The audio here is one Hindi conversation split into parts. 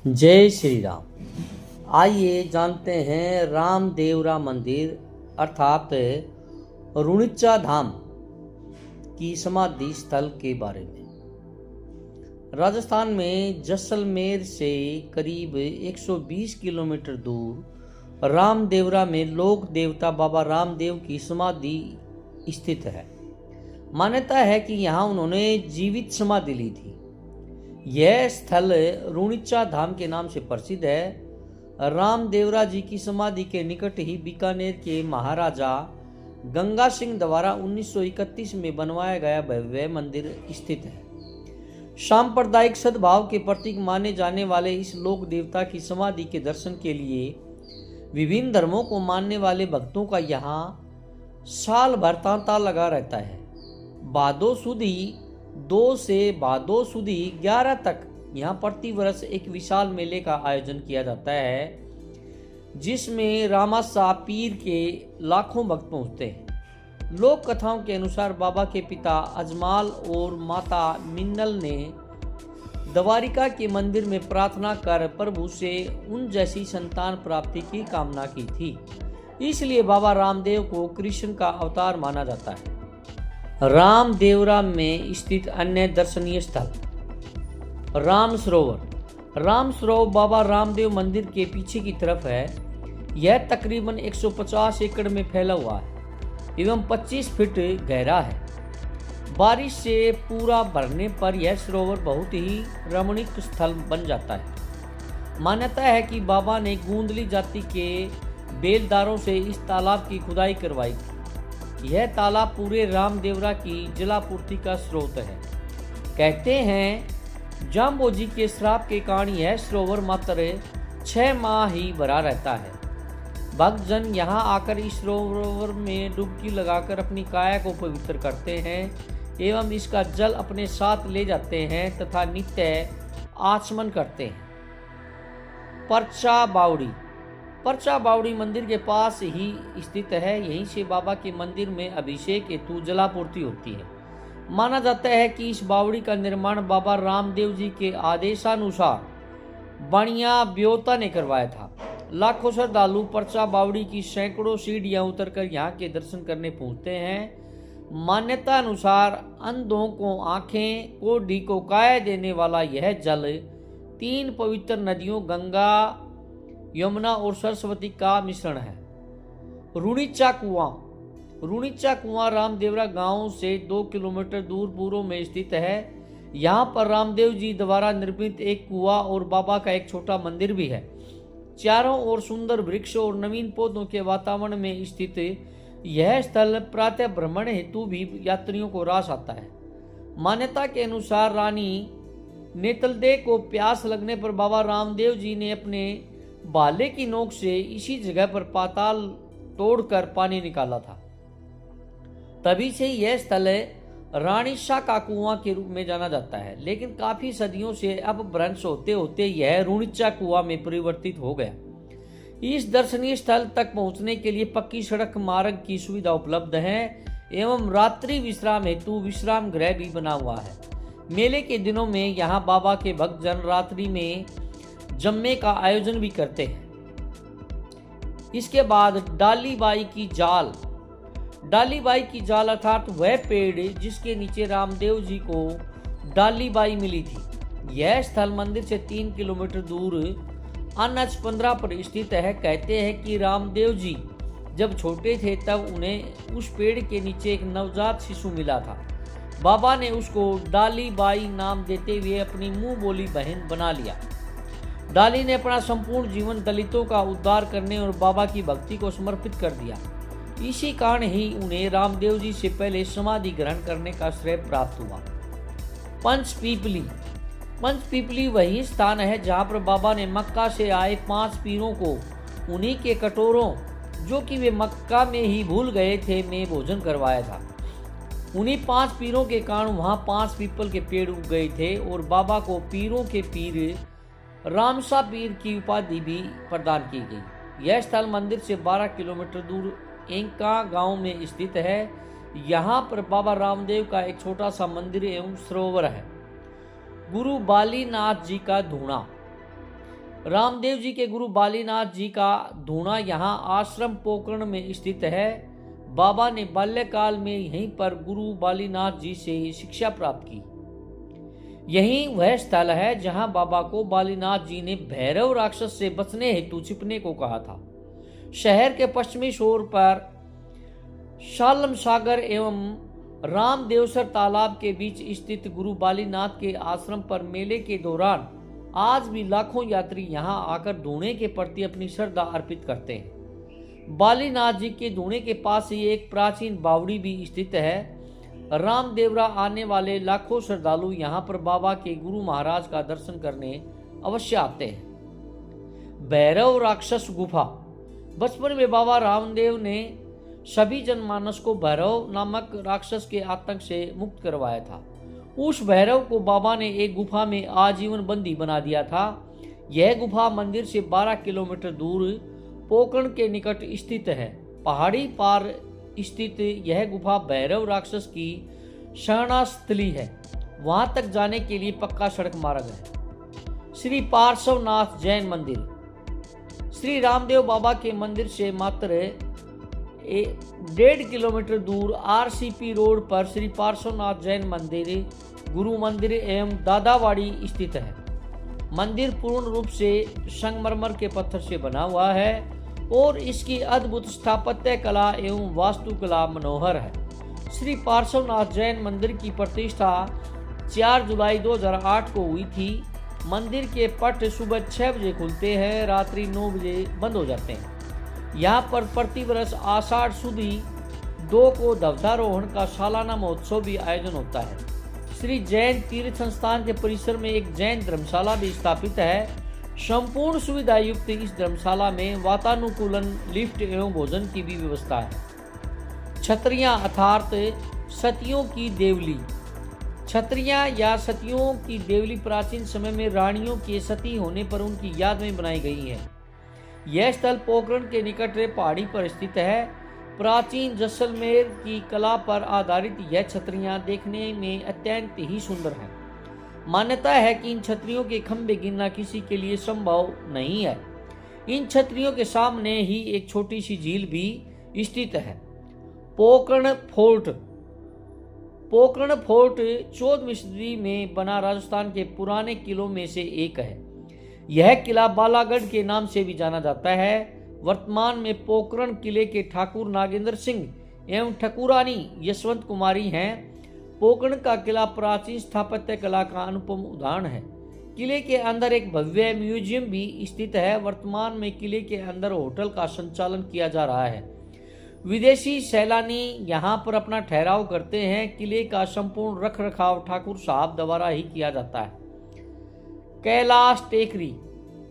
जय श्री राम। आइए जानते हैं रामदेवरा मंदिर अर्थात रुणिचा धाम की समाधि स्थल के बारे में। राजस्थान में जैसलमेर से करीब 120 किलोमीटर दूर रामदेवरा में लोक देवता बाबा रामदेव की समाधि स्थित है। मान्यता है कि यहाँ उन्होंने जीवित समाधि ली थी। यह स्थल रुणिचा धाम के नाम से प्रसिद्ध है। रामदेवरा जी की समाधि के निकट ही बीकानेर के महाराजा गंगा सिंह द्वारा 1931 में बनवाया गया भव्य मंदिर स्थित है। सांप्रदायिक सद्भाव के प्रतीक माने जाने वाले इस लोक देवता की समाधि के दर्शन के लिए विभिन्न धर्मों को मानने वाले भक्तों का यहाँ साल भर तांता लगा रहता है। भादो सुदी 2 से भादो सुदी 11 तक यहाँ प्रति वर्ष एक विशाल मेले का आयोजन किया जाता है, जिसमें रामासा पीर के लाखों भक्त पहुँचते हैं। लोक कथाओं के अनुसार बाबा के पिता अजमाल और माता मिन्नल ने द्वारिका के मंदिर में प्रार्थना कर प्रभु से उन जैसी संतान प्राप्ति की कामना की थी। इसलिए बाबा रामदेव को कृष्ण का अवतार माना जाता है। रामदेवरा में स्थित अन्य दर्शनीय स्थल राम सरोवर बाबा रामदेव मंदिर के पीछे की तरफ है। यह तकरीबन 150 एकड़ में फैला हुआ है एवं 25 फीट गहरा है। बारिश से पूरा भरने पर यह सरोवर बहुत ही रमणीक स्थल बन जाता है। मान्यता है कि बाबा ने गूंदली जाति के बेलदारों से इस तालाब की खुदाई करवाई थी। यह तालाब पूरे रामदेवरा की जलापूर्ति का स्रोत है। कहते हैं जाम्बोजी के श्राप के कारण यह सरोवर मात्र 6 माह ही भरा रहता है। भक्तजन यहाँ आकर इस सरोवर में डुबकी लगाकर अपनी काया को पवित्र करते हैं एवं इसका जल अपने साथ ले जाते हैं तथा नित्य आचमन करते हैं। परचा बावड़ी मंदिर के पास ही स्थित है। यहीं से बाबा के मंदिर में अभिषेक हेतु जलापूर्ति होती है। माना जाता है कि इस बावड़ी का निर्माण बाबा रामदेव जी के आदेशानुसार बणिया ब्योता ने करवाया था। लाखों श्रद्धालु परचा बावड़ी की सैकड़ों सीढ़ियां उतरकर यहाँ के दर्शन करने पहुँचते हैं। मान्यता अनुसार अंधों को आंखें, कोढ़ी को काया देने वाला यह जल 3 पवित्र नदियों गंगा, यमुना और सरस्वती का मिश्रण है। रुणिचा कुआं रामदेवरा गांव से 2 किलोमीटर दूर पूर्व में स्थित है। यहाँ पर रामदेव जी द्वारा निर्मित एक कुआं और बाबा का एक छोटा मंदिर भी है। चारों ओर सुंदर वृक्ष और नवीन पौधों के वातावरण में स्थित यह स्थल प्रातः भ्रमण हेतु भी यात्रियों को रास आता है। मान्यता के अनुसार रानी नेतलदे को प्यास लगने पर बाबा रामदेव जी ने अपने भाले की नोक से इसी जगह पर पाताल तोड़कर पानी निकाला था। तभी से यह स्थल रानीशा का कुआं के रूप में जाना जाता है। लेकिन काफी सदियों से अपभ्रंश होते होते यह रुणिचा कुआं में परिवर्तित हो गया। इस दर्शनीय स्थल तक पहुंचने के लिए पक्की सड़क मार्ग की सुविधा उपलब्ध है एवं रात्रि विश्राम हेतु विश्राम गृह भी बना हुआ है। मेले के दिनों में यहाँ बाबा के भक्तजन रात्रि में जम्मे का आयोजन भी करते हैं। इसके बाद डालीबाई की जाल अर्थात वह पेड़ जिसके नीचे रामदेव जी को डालीबाई मिली थी। यह स्थल मंदिर से 3 किलोमीटर दूर NH 15 पर स्थित है। कहते हैं कि रामदेव जी जब छोटे थे तब उन्हें उस पेड़ के नीचे एक नवजात शिशु मिला था। बाबा ने उसको डालीबाई नाम देते हुए अपनी मुंह बोली बहन बना लिया। डाली ने अपना संपूर्ण जीवन दलितों का उद्धार करने और बाबा की भक्ति को समर्पित कर दिया। इसी कारण ही उन्हें रामदेव जी से पहले समाधि ग्रहण करने का श्रेय प्राप्त हुआ। पंचपीपली वही स्थान है जहाँ पर बाबा ने मक्का से आए 5 पीरों को उन्हीं के कटोरों, जो कि वे मक्का में ही भूल गए थे, में भोजन करवाया था। उन्हीं 5 पीरों के कारण वहाँ 5 पीपल के पेड़ उग गए थे और बाबा को पीरों के पीर रामसा पीर की उपाधि भी प्रदान की गई। यह स्थल मंदिर से 12 किलोमीटर दूर एंका गांव में स्थित है। यहाँ पर बाबा रामदेव का एक छोटा सा मंदिर एवं सरोवर है। गुरु बालीनाथ जी का धूणा रामदेव जी के गुरु बालीनाथ जी का धूणा यहाँ आश्रम पोकरण में स्थित है। बाबा ने बाल्यकाल में यहीं पर गुरु बालीनाथ जी से शिक्षा प्राप्त की। यही वह स्थल है जहां बाबा को बालीनाथ जी ने भैरव राक्षस से बचने हेतु छिपने को कहा था। शहर के पश्चिमी छोर पर शालम सागर एवं रामदेवसर तालाब के बीच स्थित गुरु बालीनाथ के आश्रम पर मेले के दौरान आज भी लाखों यात्री यहां आकर धूणे के प्रति अपनी श्रद्धा अर्पित करते हैं। बालीनाथ जी के धूणे के पास ही एक प्राचीन बावड़ी भी स्थित है। रामदेवरा आने वाले लाखों श्रद्धालु यहाँ पर बाबा के गुरु महाराज का दर्शन करने अवश्य आते हैं। भैरव राक्षस गुफा। बचपन में बाबा रामदेव ने सभी जनमानस को भैरव नामक राक्षस के आतंक से मुक्त करवाया था। उस भैरव को बाबा ने एक गुफा में आजीवन बंदी बना दिया था। यह गुफा मंदिर से 12 किलोमीटर दूर पोकरण के निकट स्थित है। पहाड़ी पार स्थित यह गुफा भैरव राक्षस की शरणास्थली है। वहां तक जाने के लिए पक्का सड़क मार्ग है। श्री पार्श्वनाथ जैन मंदिर। श्री रामदेव बाबा के मंदिर से मात्र 1.5 किलोमीटर दूर आरसीपी रोड पर श्री पार्श्वनाथ जैन मंदिर, गुरु मंदिर एवं दादावाड़ी स्थित है। मंदिर पूर्ण रूप से संगमरमर के पत्थर से बना हुआ है और इसकी अद्भुत स्थापत्य कला एवं वास्तुकला मनोहर है। श्री पार्श्वनाथ जैन मंदिर की प्रतिष्ठा 4 जुलाई 2008 को हुई थी। मंदिर के पट सुबह 6 बजे खुलते हैं, रात्रि 9 बजे बंद हो जाते हैं। यहाँ पर प्रतिवर्ष आषाढ़ सुदी 2 को ध्वजारोहण का सालाना महोत्सव भी आयोजन होता है। श्री जैन तीर्थ संस्थान के परिसर में एक जैन धर्मशाला भी स्थापित है। संपूर्ण सुविधा युक्त इस धर्मशाला में वातानुकूलन, लिफ्ट एवं भोजन की भी व्यवस्था है। छत्रियां अर्थात सतियों की देवली। छत्रियां या सतियों की देवली प्राचीन समय में रानियों के सती होने पर उनकी याद में बनाई गई है। यह स्थल पोकरण के निकट पहाड़ी पर स्थित है। प्राचीन जैसलमेर की कला पर आधारित यह छत्रियां देखने में अत्यंत ही सुंदर हैं। मान्यता है कि इन छतरियों के खंभे गिनना किसी के लिए संभव नहीं है। इन छतरियों के सामने ही एक छोटी सी झील भी स्थित है। पोकरण फोर्ट। पोकरण फोर्ट 14वीं सदी में बना राजस्थान के पुराने किलों में से एक है। यह किला बालागढ़ के नाम से भी जाना जाता है। वर्तमान में पोकरण किले के ठाकुर नागेंद्र सिंह एवं ठाकुरानी यशवंत कुमारी हैं। पोकरण का किला प्राचीन स्थापत्य कला का अनुपम उदाहरण है। किले के अंदर एक भव्य म्यूजियम भी स्थित है। वर्तमान में किले के अंदर होटल का संचालन किया जा रहा है। विदेशी सैलानी यहाँ पर अपना ठहराव करते हैं। किले का संपूर्ण रख रखाव ठाकुर साहब द्वारा ही किया जाता है। कैलाश टेकरी।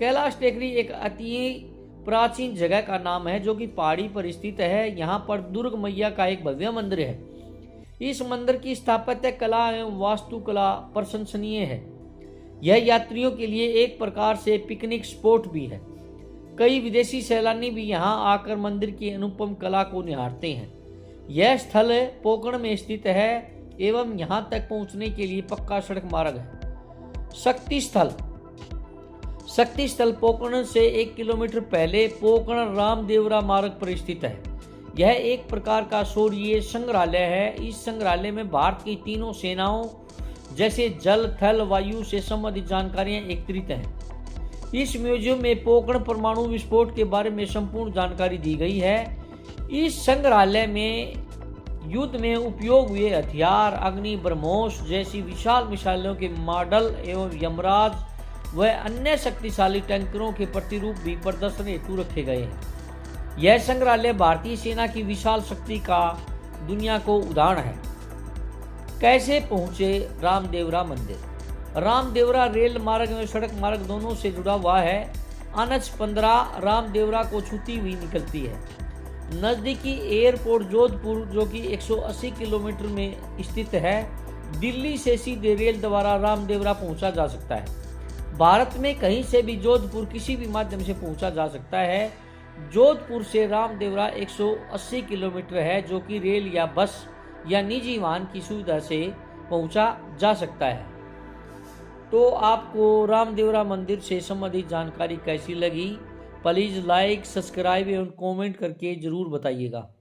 कैलाश टेकरी एक अति प्राचीन जगह का नाम है जो कि पहाड़ी पर स्थित है। यहाँ पर दुर्ग मैया का एक भव्य मंदिर है। इस मंदिर की स्थापत्य कला एवं वास्तुकला प्रशंसनीय है। यह यात्रियों के लिए एक प्रकार से पिकनिक स्पॉट भी है। कई विदेशी सैलानी भी यहाँ आकर मंदिर की अनुपम कला को निहारते हैं। यह स्थल पोकरण में स्थित है एवं यहाँ तक पहुँचने के लिए पक्का सड़क मार्ग है। शक्ति स्थल। शक्ति स्थल पोकरण से 1 किलोमीटर पहले पोकरण रामदेवरा मार्ग पर स्थित है। यह एक प्रकार का शौर्य संग्रहालय है। इस संग्रहालय में भारत की तीनों सेनाओं जैसे जल, थल, वायु से संबंधित जानकारियां एकत्रित हैं। इस म्यूजियम में पोकरण परमाणु विस्फोट के बारे में संपूर्ण जानकारी दी गई है। इस संग्रहालय में युद्ध में उपयोग हुए हथियार, अग्नि, ब्रह्मोस जैसी विशाल मिसाइलों के मॉडल एवं यमराज व अन्य शक्तिशाली टैंकरों के प्रतिरूप भी प्रदर्शन हेतु रखे गए हैं। यह संग्रहालय भारतीय सेना की विशाल शक्ति का दुनिया को उदाहरण है। कैसे पहुंचे रामदेवरा मंदिर। रामदेवरा रेल मार्ग में सड़क मार्ग दोनों से जुड़ा हुआ है। NH 15 रामदेवरा को छूती हुई निकलती है। नज़दीकी एयरपोर्ट जोधपुर जो कि 180 किलोमीटर में स्थित है। दिल्ली से सीधे रेल द्वारा रामदेवरा पहुंचा जा सकता है। भारत में कहीं से भी जोधपुर किसी भी माध्यम से पहुंचा जा सकता है। जोधपुर से रामदेवरा 180 किलोमीटर है जो कि रेल या बस या निजी वाहन की सुविधा से पहुंचा जा सकता है। तो आपको रामदेवरा मंदिर से संबंधित जानकारी कैसी लगी? प्लीज़ लाइक, सब्सक्राइब एवं कमेंट करके ज़रूर बताइएगा।